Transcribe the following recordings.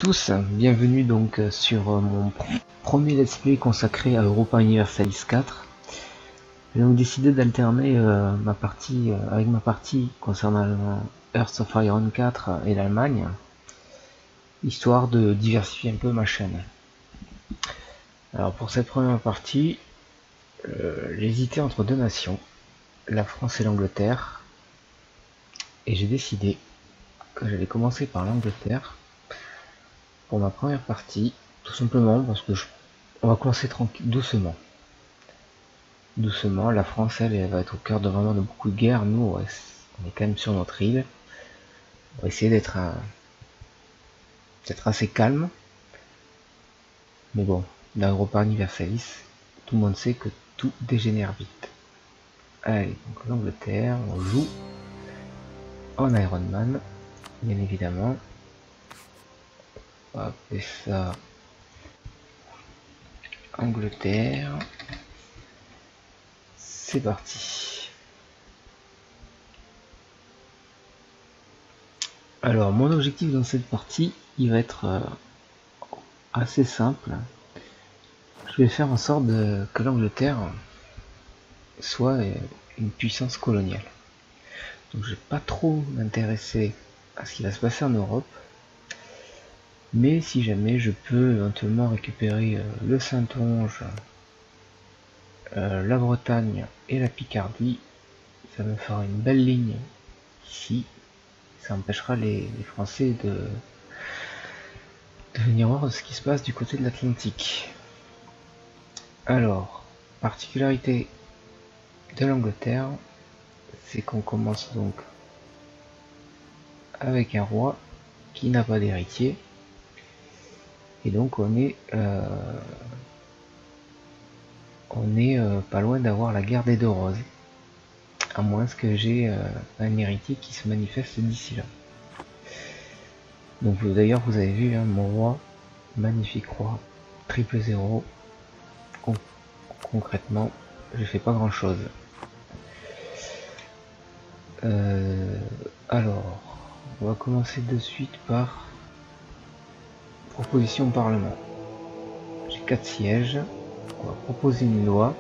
Tous, bienvenue donc sur mon premier let's play consacré à Europa Universalis 4. J'ai donc décidé d'alterner ma partie avec ma partie concernant Hearts of Iron 4 et l'Allemagne, histoire de diversifier un peu ma chaîne. Alors pour cette première partie, j'hésitais entre deux nations, la France et l'Angleterre, et j'ai décidé que j'allais commencer par l'Angleterre pour ma première partie, tout simplement parce que on va commencer tranquille, doucement. Doucement, la France, elle va être au cœur de vraiment de beaucoup de guerres. Nous, on est quand même sur notre île. On va essayer d'être assez calme. Mais bon, dans Europa Universalis, tout le monde sait que tout dégénère vite. Allez, donc l'Angleterre, on joue en Iron Man, bien évidemment. On va appeler ça Angleterre. C'est parti. Alors, mon objectif dans cette partie, il va être assez simple. Je vais faire en sorte que l'Angleterre soit une puissance coloniale. Donc je vais pas trop m'intéresser à ce qui va se passer en Europe. Mais si jamais je peux éventuellement récupérer le Saintonge, la Bretagne et la Picardie, ça me fera une belle ligne ici. Ça empêchera les Français de venir voir ce qui se passe du côté de l'Atlantique. Alors, particularité de l'Angleterre, c'est qu'on commence donc avec un roi qui n'a pas d'héritier. Et donc on est pas loin d'avoir la guerre des deux roses, à moins que j'ai un héritier qui se manifeste d'ici là. Donc d'ailleurs vous avez vu mon roi, magnifique roi, triple 0. Concrètement je fais pas grand chose. Alors on va commencer de suite par proposition au Parlement. J'ai 4 sièges. On va proposer une loi.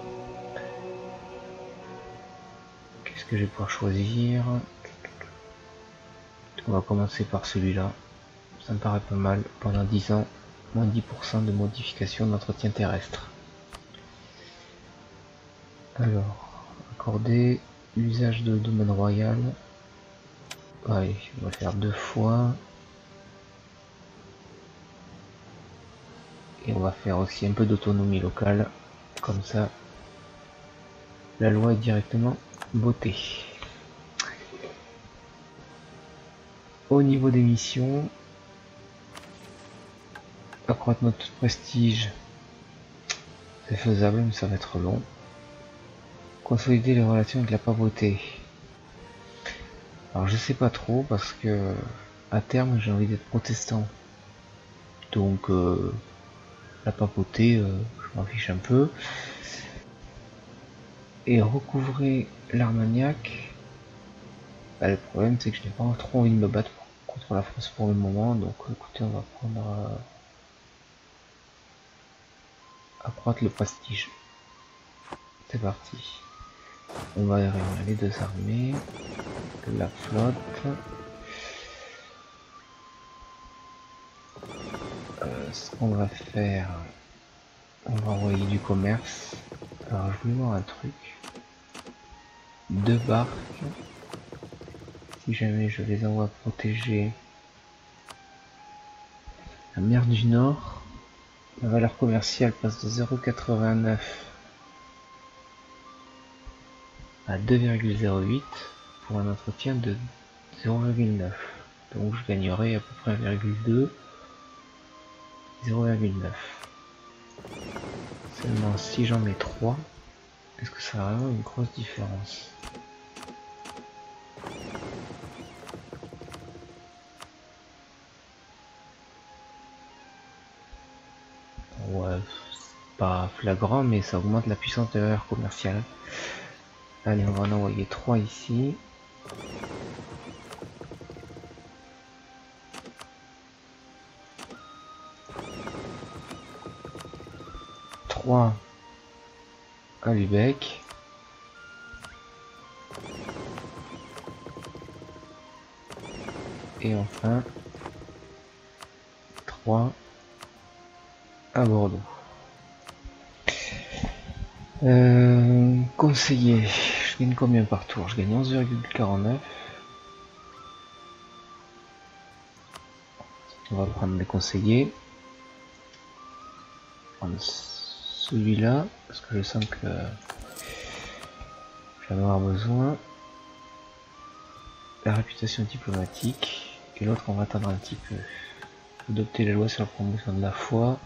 Qu'est-ce que je vais pouvoir choisir? On va commencer par celui-là. Ça me paraît pas mal. Pendant 10 ans, moins 10% de modification d'entretien terrestre. Alors, accorder usage de domaine royal. Allez, on va faire 2 fois. Et on va faire aussi un peu d'autonomie locale. Comme ça, la loi est directement votée. Au niveau des missions, accroître notre prestige, c'est faisable, mais ça va être long. Consolider les relations avec la papauté. Alors je sais pas trop parce que à terme j'ai envie d'être protestant. Donc la papauté, je m'en fiche un peu. Et recouvrer l'Armagnac. Bah, le problème c'est que je n'ai pas trop envie de me battre contre la France pour le moment. Donc écoutez, on va prendre accroître le prestige. C'est parti. On va réunir les deux armées, la flotte. Ce qu'on va faire, on va envoyer du commerce. Alors je voulais voir un truc. 2 barques. Si jamais je les envoie protéger la mer du Nord, la valeur commerciale passe de 0,89 à 2,08 pour un entretien de 0,9. Donc je gagnerai à peu près 1,2, 0,9. Seulement si j'en mets 3, est-ce que ça a vraiment une grosse différence? Ouais, c'est pas flagrant, mais ça augmente la puissance de la valeur commerciale. Allez, on va en envoyer 3 ici. 3 à Lübeck. Et enfin 3 à Bordeaux. Conseiller, je gagne combien par tour? Je gagne 11,49. On va prendre les conseillers. Prendre celui-là parce que je sens que je vais en avoir besoin. La réputation diplomatique et l'autre on va attendre un petit peu. Adopter les lois sur la promotion de la foi.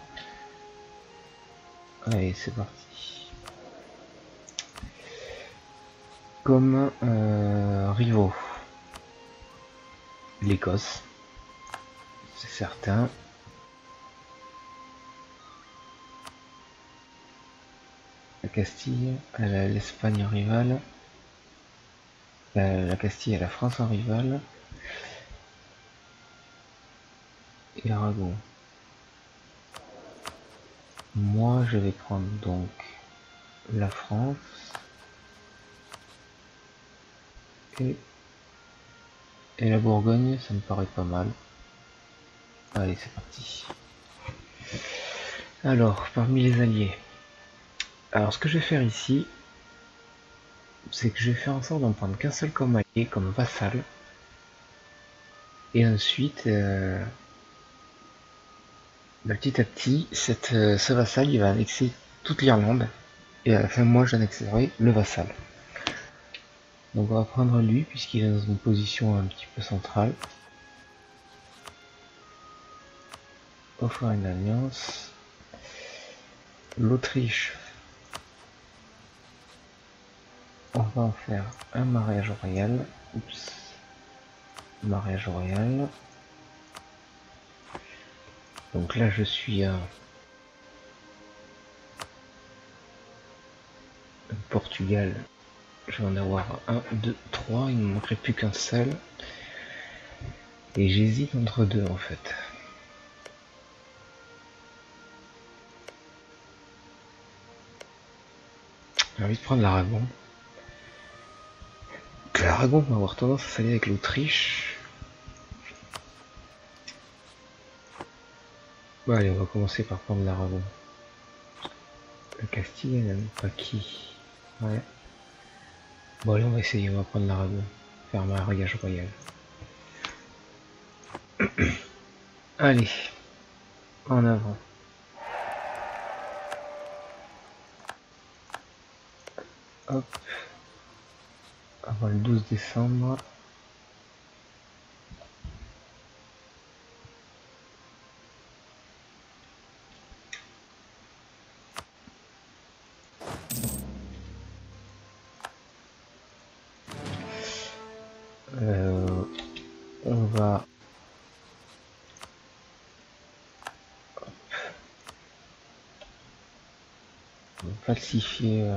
Allez, c'est parti. Comme rivaux, l'Écosse, c'est certain. La Castille, l'Espagne en rivale. La Castille et la France en rivale. Et Aragon. Moi, je vais prendre donc la France et la Bourgogne, ça me paraît pas mal. Allez, c'est parti. Alors, parmi les alliés. Alors, ce que je vais faire ici, c'est que je vais faire en sorte d'en prendre qu'un seul comme allié, comme vassal. Et ensuite, petit à petit, ce vassal, il va annexer toute l'Irlande. Et à la fin, moi, j'annexerai le vassal. Donc on va prendre lui, puisqu'il est dans une position un petit peu centrale. Offrir une alliance. L'Autriche. On va en faire un mariage royal. Oups. Mariage royal. Donc là je suis à Portugal. Je vais en avoir 1, 2, 3. Il ne me manquerait plus qu'un seul. Et j'hésite entre deux en fait. J'ai envie de prendre l'Aragon. L'Aragon va avoir tendance à s'allier avec l'Autriche. Bon allez, on va commencer par prendre l'Aragon. La Castille, elle n'aime pas qui? Ouais. Bon allez, on va essayer, on va prendre l'Aragon. Faire un mariage royal. Allez, en avant. Hop. Avant le 12 décembre. On va falsifier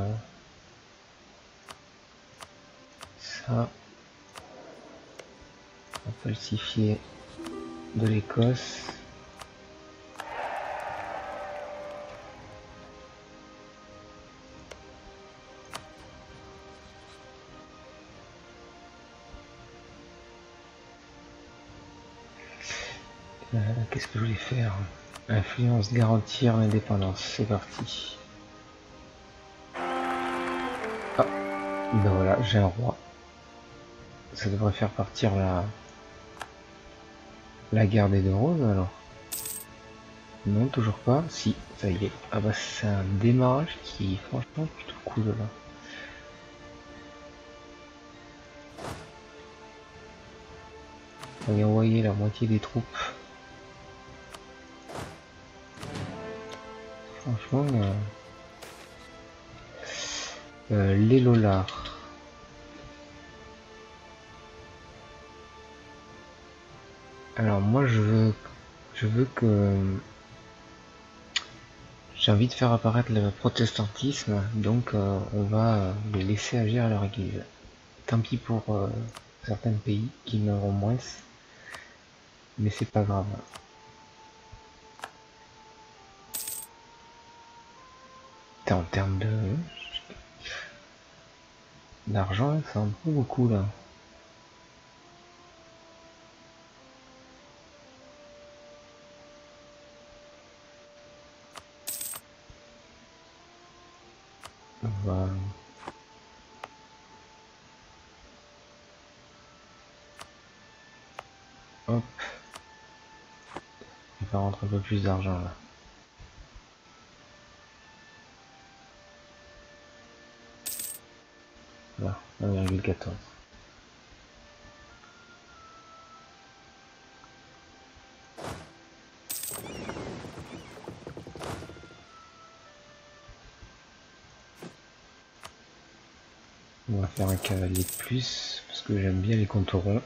ça. On va falsifier de l'Écosse. Qu'est-ce que je voulais faire? Influence, garantir l'indépendance. C'est parti. Ah, ben voilà, j'ai un roi. Ça devrait faire partir la guerre des 2 roses alors. Non, toujours pas. Si, ça y est. Ah bah c'est un démarrage qui est franchement plutôt cool là. On va y envoyer la moitié des troupes. Franchement, les Lollards. Alors moi je veux que j'ai envie de faire apparaître le protestantisme, donc on va les laisser agir à leur guise. Tant pis pour certains pays qui n'auront moins, mais c'est pas grave. En termes d'argent, c'est un peu beaucoup là. Voilà. Hop. On va rentrer un peu plus d'argent là. Voilà, 1,14. On va faire un cavalier de plus parce que j'aime bien les contours ronds.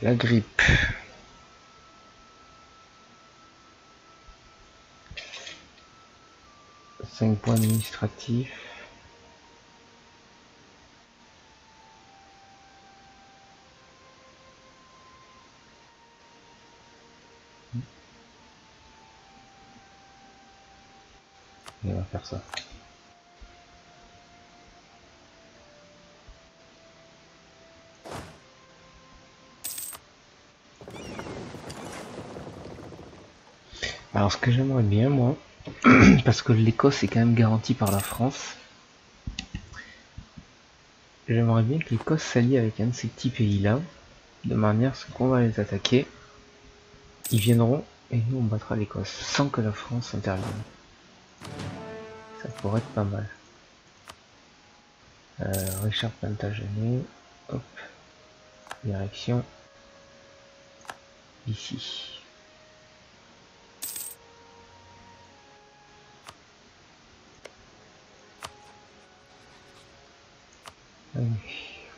La grippe. 5 points administratifs. Et on va faire ça. Alors ce que j'aimerais bien moi, parce que l'Écosse est quand même garantie par la France, j'aimerais bien que l'Écosse s'allie avec un de ces petits pays-là, de manière à ce qu'on va les attaquer, ils viendront et nous on battra l'Écosse, sans que la France intervienne. Ça pourrait être pas mal. Richard Plantagenet, hop, direction, ici. Allez,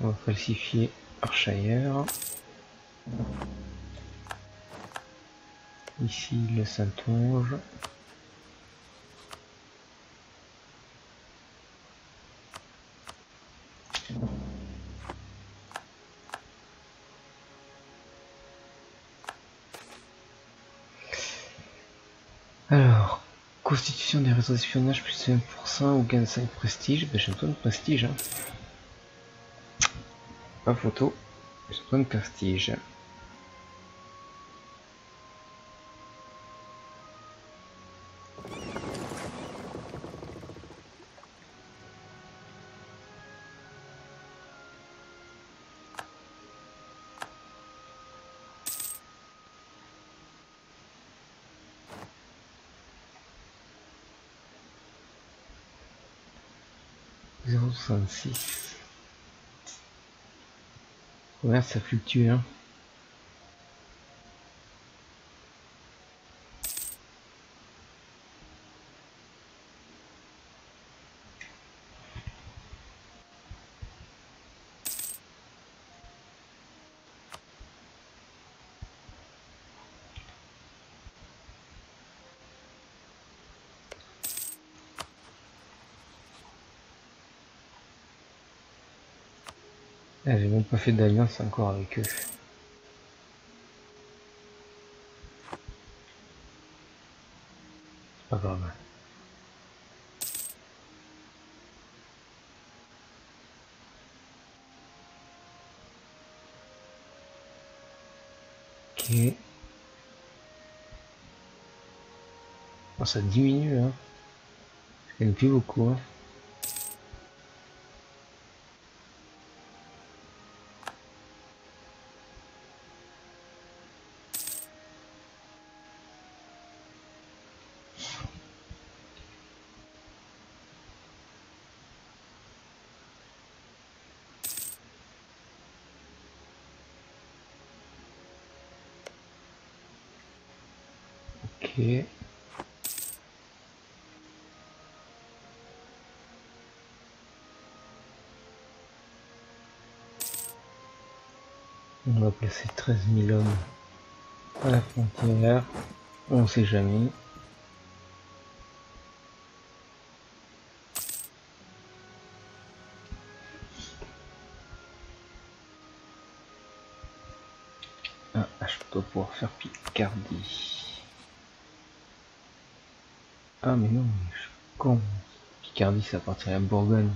on va falsifier Arshire. Ici le Saintonge. Alors, constitution des réseaux d'espionnage plus 5% ou gain de 5 prestige. Ben, j'ai besoin de prestige. Hein. Pas photo, j'ai besoin de prestige. Ouais, ça fluctue, hein. Ah, j'ai même pas fait d'alliance encore avec eux. C'est pas grave. Ok. Oh, ça diminue, hein. Je gagne plus beaucoup, hein. Ok. On va placer 13 000 hommes à la frontière. On sait jamais. Ah, je dois pouvoir faire Picardie. Ah mais non, mais je suis con. Picardie ça appartient à la Bourgogne.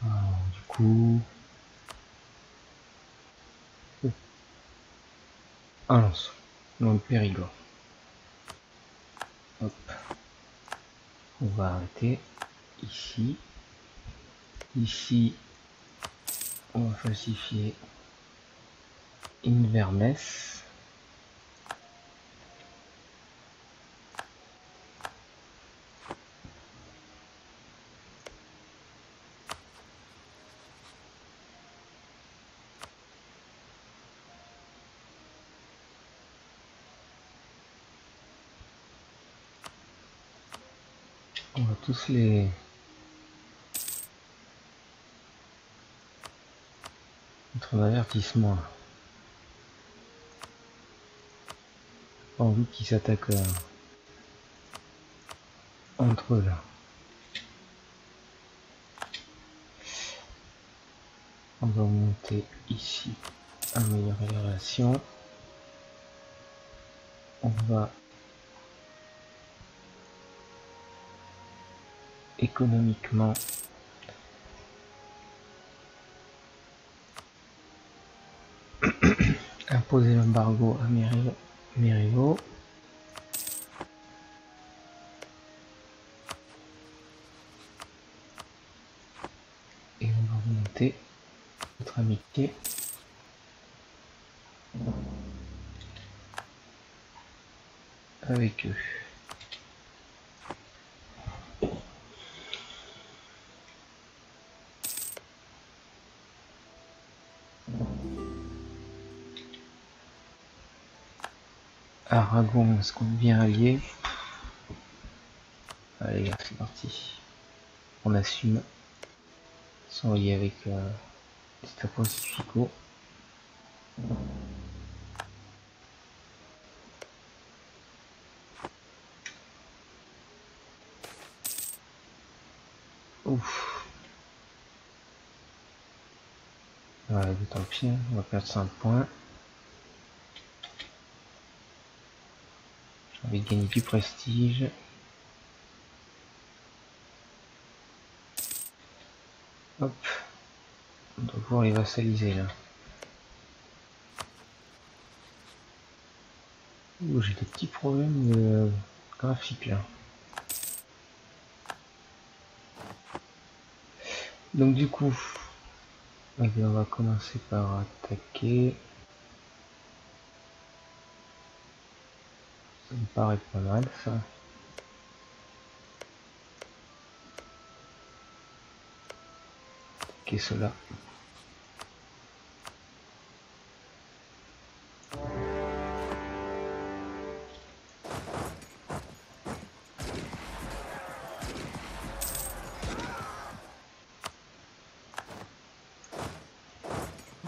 Alors, du coup... Alençon, dans le Périgord. Hop. On va arrêter ici. Ici, on va falsifier Inverness. On va tous les mettre en avertissement. Pas envie qu'ils s'attaquent entre eux là. On va monter ici, améliorer les relations. On va économiquement imposer l'embargo à Mérivo. Et on va remonter notre amitié avec eux. Aragon, est-ce qu'on est bien allié? Allez, c'est parti. On assume. Ils sont alliés avec les États Pacifico. Ouf. Ouais, tant pis, on va perdre 5 points. J'ai envie de gagner du prestige. Hop. On doit pouvoir les vassaliser là. Ouh, j'ai des petits problèmes de graphique là. Donc du coup, on va commencer par attaquer. Ça me paraît pas mal ça. Attaquer cela.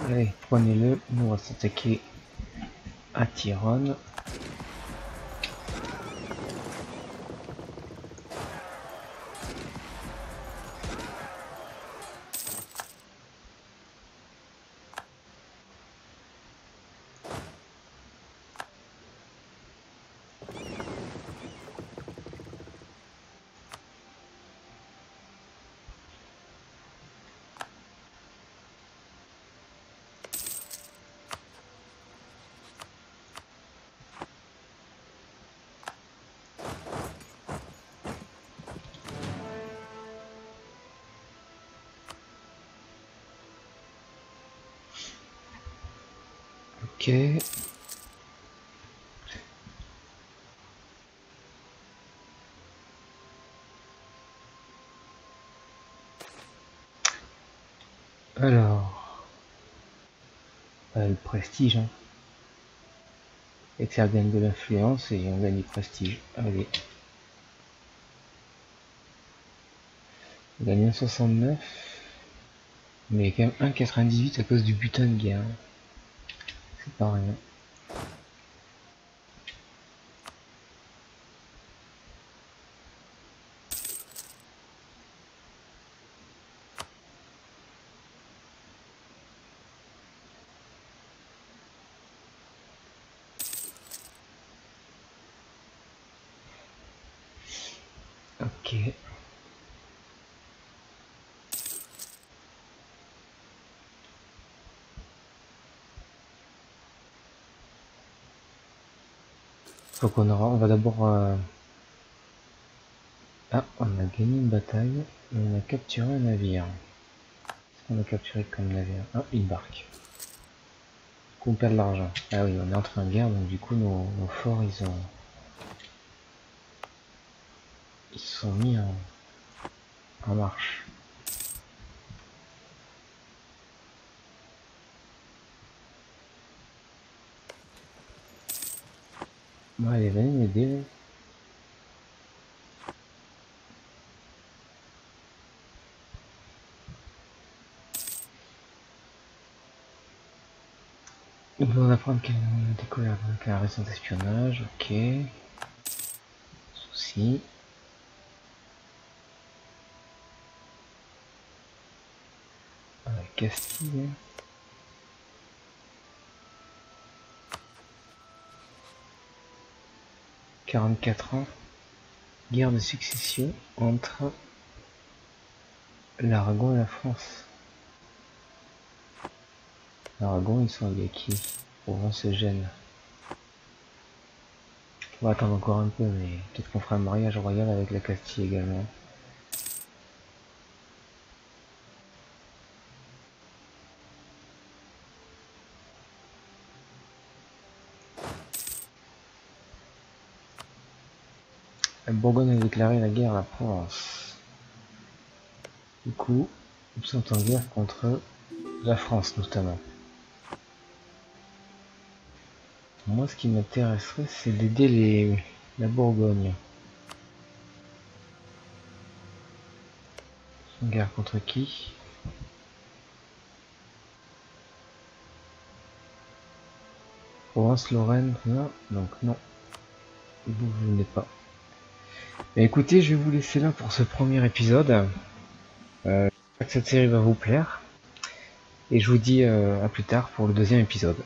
Allez, prenez-le, nous on va s'attaquer à Tyrone. Ok. Alors, le prestige, hein. Et que ça gagne de l'influence et on gagne du prestige. Allez. On gagne 1,69. Mais quand même 1,98 à cause du butin de guerre. C'est pas rien. Ok. Donc on va d'abord... Ah, on a gagné une bataille et on a capturé un navire. Qu'est-ce qu'on a capturé comme navire? Ah, une barque. On perd de l'argent. Ah oui, on est entré en guerre, donc du coup nos forts ils sont mis en marche. Bon, allez, venez m'aider. On va apprendre qu'on a découvert un récent espionnage, ok. Souci. Castille. « 44 ans. Guerre de succession entre l'Aragon et la France. L'Aragon, ils sont alliés à qui? Provence-Gênes. On va attendre encore un peu, mais peut-être qu'on fera un mariage royal avec la Castille également. La Bourgogne a déclaré la guerre à la Provence. Du coup, ils sont en guerre contre la France notamment. Moi, ce qui m'intéresserait, c'est d'aider la Bourgogne. Une guerre contre qui? Provence-Lorraine, non, donc non. Vous venez pas. Mais écoutez, je vais vous laisser là pour ce premier épisode. J'espère que cette série va vous plaire. Et je vous dis à plus tard pour le deuxième épisode.